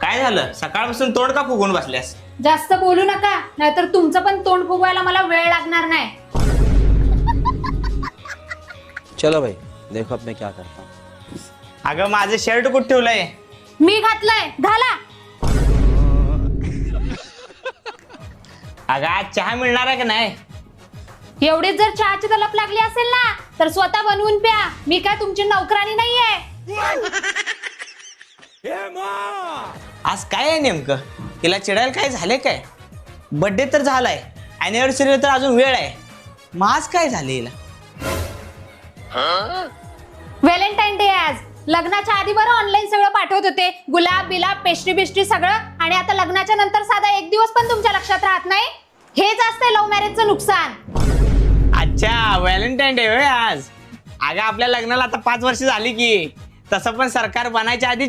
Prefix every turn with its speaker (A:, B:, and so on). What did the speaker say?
A: काय झालं? सकाळपासून तोंड का फुगून बसल्यास?
B: जास्त बोलू नका, नाहीतर तुमचं पण तोंड फुगवायला मला वेळ लागणार नाही.
C: चलो भाई देखो अब मैं क्या करता हूँ.
A: अगं माझं शर्ट कुठे ठेवलंय?
B: मी घातलंय, घाला.
A: अगं आज चहा मिळणार आहे का नाही?
B: एवढीच जर चहाची तलप लागली असेल ना तर स्वतः बनवून प्या. मी काय तुमची नोकरानी नाहीये.
A: आज काय आहे नेमकं? तिला चिडायला काय झाले काय? बर्थडे तर झालाय, अॅनिव्हर्सरी तर अजून वेळ आहे. मग आज काय झाले हिला?
B: व्हॅलेंटाईन डे आज. लग्नाच्या आधी बरं ऑनलाईन सगळं पाठवत होते, गुलाब बिलाब पेस्ट्री बिस्ट्री सगळं, आणि आता लग्नाच्या नंतर साधा एक दिवस पण तुमच्या लक्षात राहत नाही. हेच असतंय लव्ह मॅरेजचं नुकसान.
A: अच्छा, व्हॅलेंटाईन डे होय आज. अगं आपल्या लग्नाला आता 5 वर्ष झाली की. तसं पण सरकार बनायच्या आधी